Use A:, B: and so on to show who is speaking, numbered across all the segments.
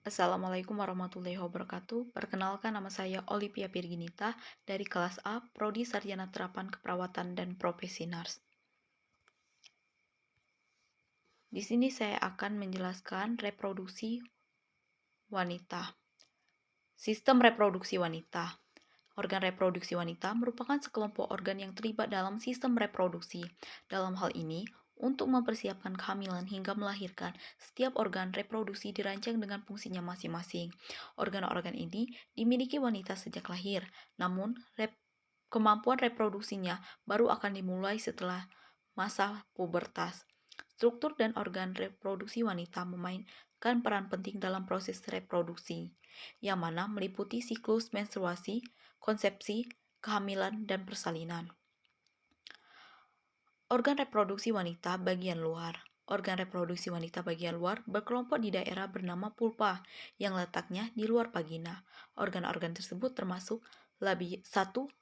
A: Assalamualaikum warahmatullahi wabarakatuh. Perkenalkan, nama saya Olivia Virginita dari kelas A, Prodi Sarjana Terapan Keperawatan dan Profesi Nars. Di sini saya akan menjelaskan reproduksi wanita. Sistem reproduksi wanita. Organ reproduksi wanita merupakan sekelompok organ yang terlibat dalam sistem reproduksi. Dalam hal ini, untuk mempersiapkan kehamilan hingga melahirkan, setiap organ reproduksi dirancang dengan fungsinya masing-masing. Organ-organ ini dimiliki wanita sejak lahir, namun kemampuan reproduksinya baru akan dimulai setelah masa pubertas. Struktur dan organ reproduksi wanita memainkan peran penting dalam proses reproduksi, yang mana meliputi siklus menstruasi, konsepsi, kehamilan, dan persalinan. Organ reproduksi wanita bagian luar. Organ reproduksi wanita bagian luar berkelompok di daerah bernama pulpa yang letaknya di luar vagina. Organ-organ tersebut termasuk 1.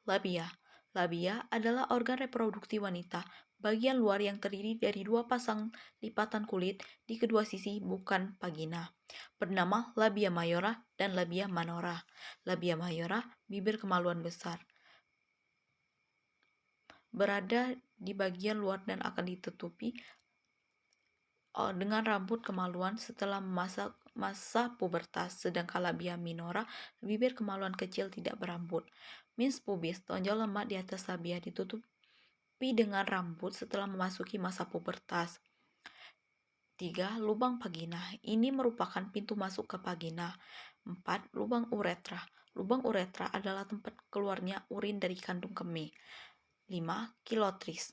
A: Labia. Labia adalah organ reproduksi wanita bagian luar yang terdiri dari dua pasang lipatan kulit di kedua sisi bukan vagina, bernama labia mayora dan labia minora. Labia mayora, bibir kemaluan besar, berada di bagian luar dan akan ditutupi dengan rambut kemaluan setelah masa pubertas, sedangkan labia minora, bibir kemaluan kecil tidak berambut. Means pubis, tonjol lemak di atas labia ditutupi dengan rambut setelah memasuki masa pubertas. 3. Lubang vagina. Ini merupakan pintu masuk ke vagina. 4. Lubang uretra. Lubang uretra adalah tempat keluarnya urin dari kandung kemih. 5. Kilotris.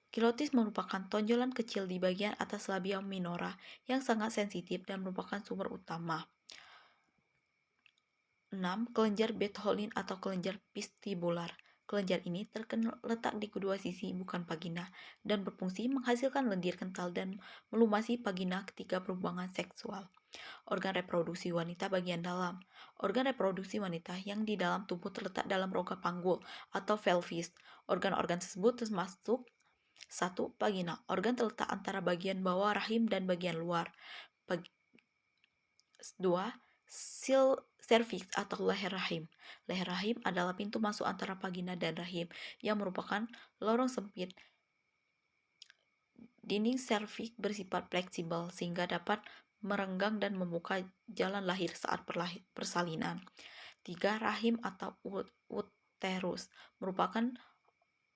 A: Kilotris merupakan tonjolan kecil di bagian atas labia minora yang sangat sensitif dan merupakan sumber utama. 6. Kelenjar Bartholin atau kelenjar vestibular. Kelenjar ini terletak di kedua sisi bukan vagina dan berfungsi menghasilkan lendir kental dan melumasi vagina ketika berhubungan seksual. Organ reproduksi wanita bagian dalam. Organ reproduksi wanita yang di dalam tubuh terletak dalam rongga panggul atau pelvis. Organ-organ tersebut termasuk 1. Vagina. Organ terletak antara bagian bawah rahim dan bagian luar. 2. Cervix atau leher rahim. Leher rahim adalah pintu masuk antara vagina dan rahim yang merupakan lorong sempit. Dinding serviks bersifat fleksibel sehingga dapat merenggang dan membuka jalan lahir saat persalinan. 3. Rahim atau uterus merupakan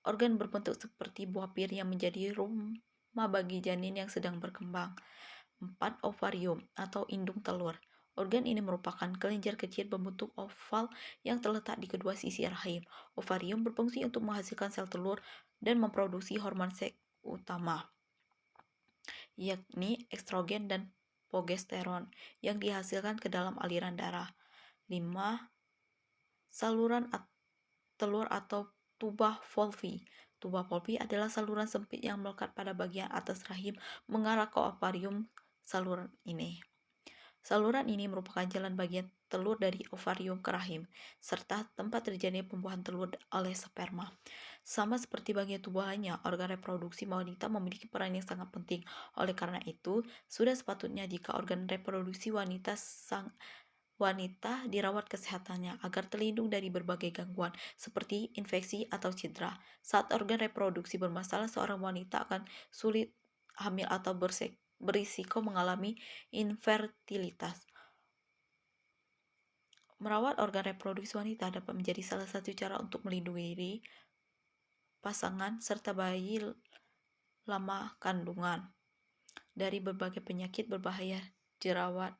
A: organ berbentuk seperti buah pir yang menjadi rumah bagi janin yang sedang berkembang. 4. Ovarium atau indung telur. Organ ini merupakan kelenjar kecil berbentuk oval yang terletak di kedua sisi rahim. Ovarium berfungsi untuk menghasilkan sel telur dan memproduksi hormon seks utama, yakni estrogen dan progesteron yang dihasilkan ke dalam aliran darah. 5. Saluran telur atau tuba volvi. Tuba volvi adalah saluran sempit yang melekat pada bagian atas rahim mengarah ke ovarium. Saluran ini merupakan jalan bagian telur dari ovarium ke rahim, serta tempat terjadinya pembuahan telur oleh sperma. Sama seperti bagian tubuh lainnya, organ reproduksi wanita memiliki peran yang sangat penting. Oleh karena itu, sudah sepatutnya jika organ reproduksi wanita dirawat kesehatannya agar terlindung dari berbagai gangguan seperti infeksi atau cedera. Saat organ reproduksi bermasalah, seorang wanita akan sulit hamil atau berisiko mengalami infertilitas. Merawat organ reproduksi wanita dapat menjadi salah satu cara untuk melindungi diri, pasangan, serta bayi lama kandungan dari berbagai penyakit berbahaya jerawat.